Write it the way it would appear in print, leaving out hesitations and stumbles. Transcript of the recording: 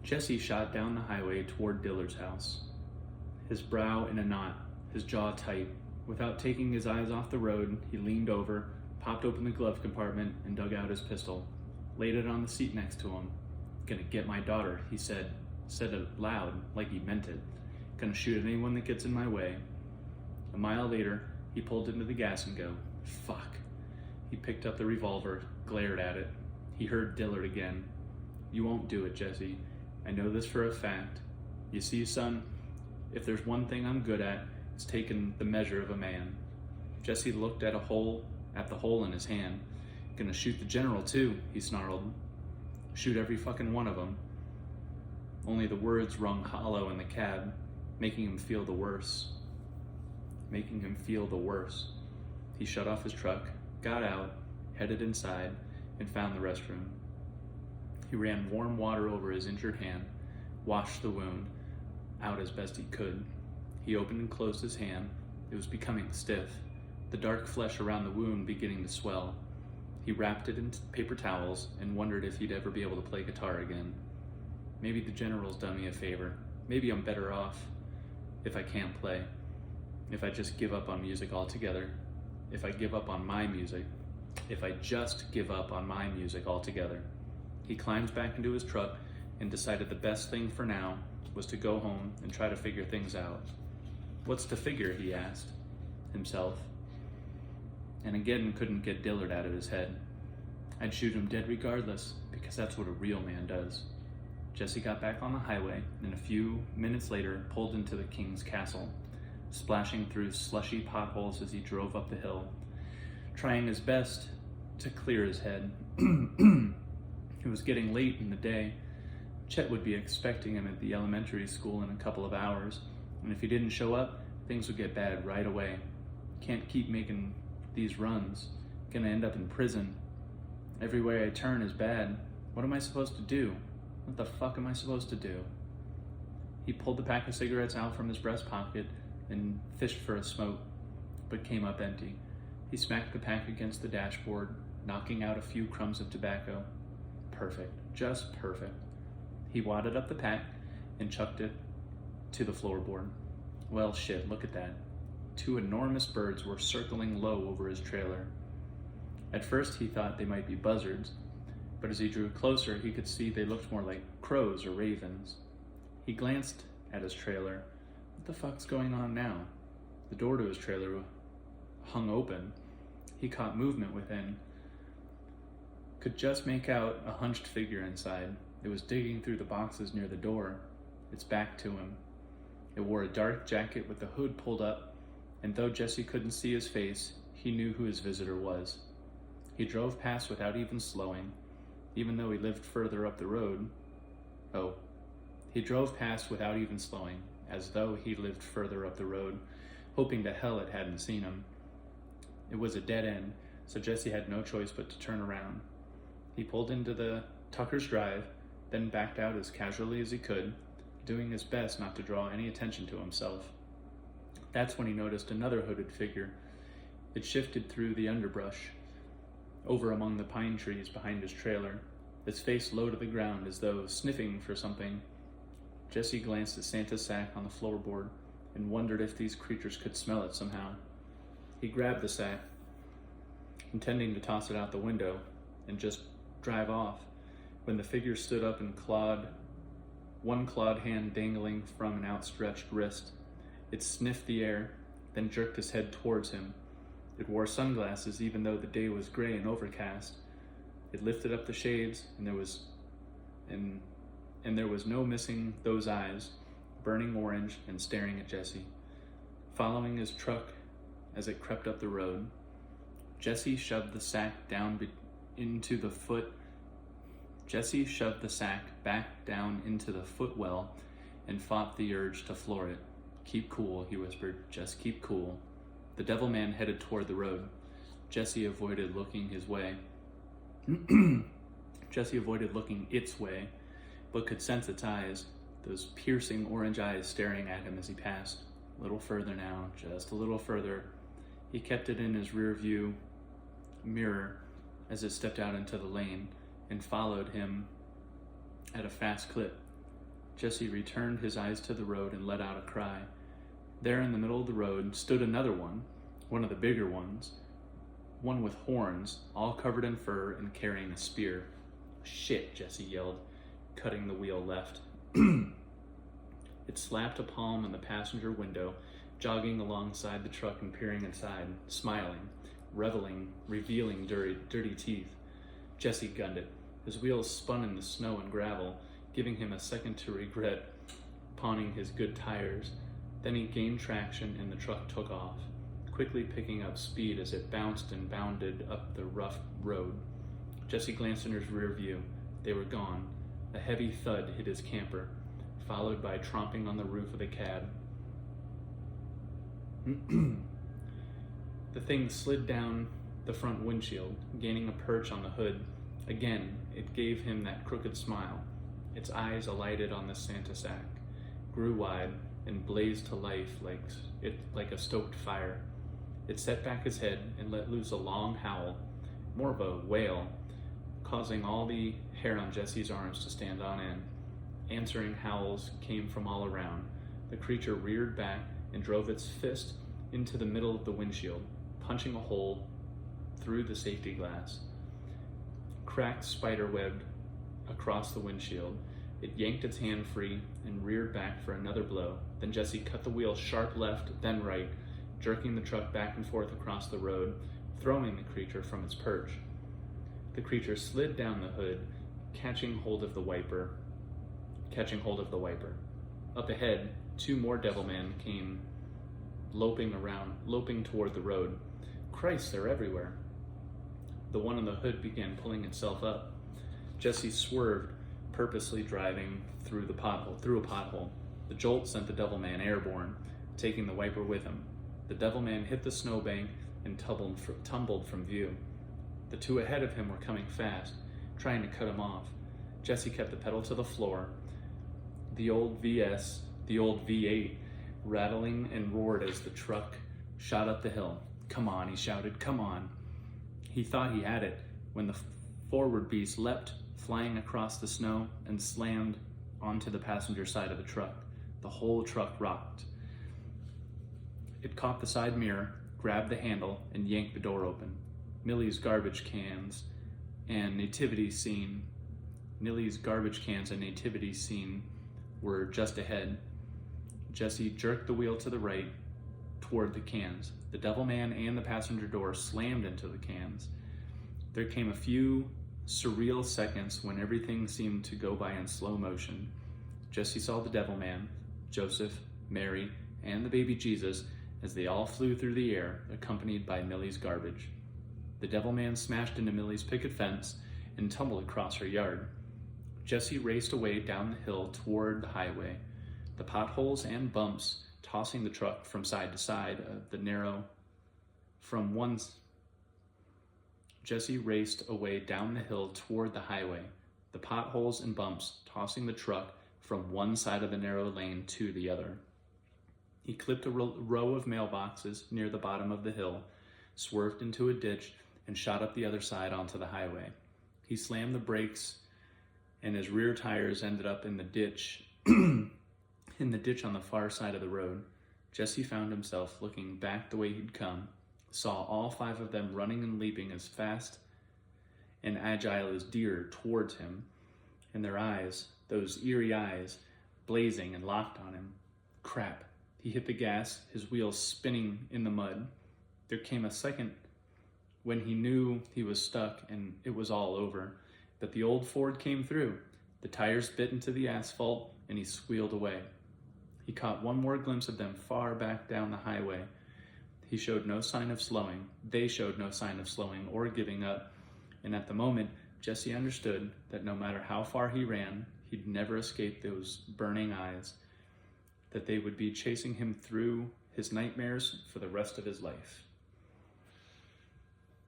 Jesse shot down the highway toward Dillard's house, his brow in a knot, his jaw tight. Without taking his eyes off the road, he leaned over, popped open the glove compartment, and dug out his pistol. Laid it on the seat next to him. "Gonna get my daughter," he said it loud, like he meant it. "Gonna shoot at anyone that gets in my way." A mile later, he pulled into the gas and go, "Fuck." He picked up the revolver, glared at it. He heard Dillard again. "You won't do it, Jesse. I know this for a fact. You see, son, if there's one thing I'm good at, it's taking the measure of a man." Jesse looked at the hole in his hand. "Gonna shoot the general too," he snarled. "Shoot every fucking one of them." Only the words rung hollow in the cab, making him feel the worse. He shut off his truck, got out, headed inside, and found the restroom. He ran warm water over his injured hand, washed the wound out as best he could. He opened and closed his hand. It was becoming stiff, the dark flesh around the wound beginning to swell. He wrapped it in paper towels and wondered if he'd ever be able to play guitar again. Maybe the general's done me a favor. Maybe I'm better off if I can't play. If I just give up on music altogether. If I give up on my music. If I just give up on my music altogether. He climbed back into his truck and decided the best thing for now was to go home and try to figure things out. "What's to figure?" he asked himself. And again couldn't get Dillard out of his head. "I'd shoot him dead regardless, because that's what a real man does." Jesse got back on the highway and a few minutes later pulled into the King's Castle, splashing through slushy potholes as he drove up the hill, trying his best to clear his head. It was getting late in the day. Chet would be expecting him at the elementary school in a couple of hours, and if he didn't show up, things would get bad right away. Can't keep making these runs. Gonna end up in prison. Everywhere I turn is bad. What am I supposed to do? What the fuck am I supposed to do? He pulled the pack of cigarettes out from his breast pocket and fished for a smoke, but came up empty. He smacked the pack against the dashboard, knocking out a few crumbs of tobacco. Perfect. Just perfect. He wadded up the pack and chucked it to the floorboard. Well, shit, look at that. 2 enormous birds were circling low over his trailer. At first he thought they might be buzzards, but as he drew closer he could see they looked more like crows or ravens. He glanced at his trailer. What the fuck's going on now? The door to his trailer hung open. He caught movement within. Could just make out a hunched figure inside. It was digging through the boxes near the door, its back to him. It wore a dark jacket with the hood pulled up, and though Jesse couldn't see his face, he knew who his visitor was. He drove past without even slowing, even though he lived further up the road. He drove past without even slowing, as though he lived further up the road, hoping to hell it hadn't seen him. It was a dead end, so Jesse had no choice but to turn around. He pulled into the Tucker's drive, then backed out as casually as he could, doing his best not to draw any attention to himself. That's when he noticed another hooded figure. It shifted through the underbrush, over among the pine trees behind his trailer, its face low to the ground as though sniffing for something. Jesse glanced at Santa's sack on the floorboard and wondered if these creatures could smell it somehow. He grabbed the sack, intending to toss it out the window and just drive off, when the figure stood up and one clawed hand dangling from an outstretched wrist. It sniffed the air, then jerked its head towards him. It wore sunglasses even though the day was gray and overcast. It lifted up the shades, and there was no missing those eyes, burning orange and staring at Jesse, following his truck as it crept up the road. Jesse shoved the sack back down into the footwell and fought the urge to floor it. "Keep cool," he whispered. "Just keep cool." The devil man headed toward the road. Jesse avoided looking its way, but could sense its eyes, those piercing orange eyes staring at him as he passed. A little further now, just a little further. He kept it in his rear view mirror as it stepped out into the lane and followed him at a fast clip. Jesse returned his eyes to the road and let out a cry. There in the middle of the road stood another one of the bigger ones, one with horns, all covered in fur and carrying a spear. "Shit," Jesse yelled, cutting the wheel left. It slapped a palm on the passenger window, jogging alongside the truck and peering inside, smiling, revealing dirty teeth. Jesse gunned it. His wheels spun in the snow and gravel, giving him a second to regret pawning his good tires. Then he gained traction and the truck took off, quickly picking up speed as it bounced and bounded up the rough road. Jesse glanced in his rear view. They were gone. A heavy thud hit his camper, followed by tromping on the roof of the cab. The thing slid down the front windshield, gaining a perch on the hood. Again, it gave him that crooked smile. Its eyes alighted on the Santa sack, grew wide, and blazed to life like a stoked fire. It set back his head and let loose a long howl, more of a wail, causing all the hair on Jesse's arms to stand on end. Answering howls came from all around. The creature reared back and drove its fist into the middle of the windshield, punching a hole through the safety glass. Cracked spiderwebbed across the windshield. It yanked its hand free and reared back for another blow. Then Jesse cut the wheel sharp left, then right, jerking the truck back and forth across the road, throwing the creature from its perch. The creature slid down the hood, catching hold of the wiper. Up ahead, two more devilmen came loping toward the road. Christ, they're everywhere. The one on the hood began pulling itself up. Jesse swerved, purposely driving through a pothole. The jolt sent the devilman airborne, taking the wiper with him. The devilman hit the snowbank and tumbled from view. The two ahead of him were coming fast, trying to cut him off. Jesse kept the pedal to the floor. The old V8, rattling and roared as the truck shot up the hill. "Come on," he shouted, "come on." He thought he had it when the forward beast leapt, flying across the snow, and slammed onto the passenger side of the truck. The whole truck rocked. It caught the side mirror, grabbed the handle, and yanked the door open. Millie's garbage cans and nativity scene were just ahead. Jesse jerked the wheel to the right toward the cans. The devilman and the passenger door slammed into the cans. There came a few surreal seconds when everything seemed to go by in slow motion. Jesse saw the devilman, Joseph, Mary, and the baby Jesus as they all flew through the air, accompanied by Millie's garbage. The devilman smashed into Millie's picket fence and tumbled across her yard. Jesse raced away down the hill toward the highway, the potholes and bumps tossing the truck from side to side of the narrow Jesse raced away down the hill toward the highway, the potholes and bumps tossing the truck from one side of the narrow lane to the other. He clipped a row of mailboxes near the bottom of the hill, swerved into a ditch, and shot up the other side onto the highway. He slammed the brakes, and his rear tires ended up in the ditch on the far side of the road. Jesse found himself looking back the way he'd come, saw all 5 of them running and leaping as fast and agile as deer towards him, and their eyes, those eerie eyes, blazing and locked on him. Crap. He hit the gas, his wheels spinning in the mud. There came a second when he knew he was stuck and it was all over, but the old Ford came through. The tires bit into the asphalt and he squealed away. He caught one more glimpse of them far back down the highway. They showed no sign of slowing or giving up, and at the moment, Jesse understood that no matter how far he ran, he'd never escape those burning eyes, that they would be chasing him through his nightmares for the rest of his life.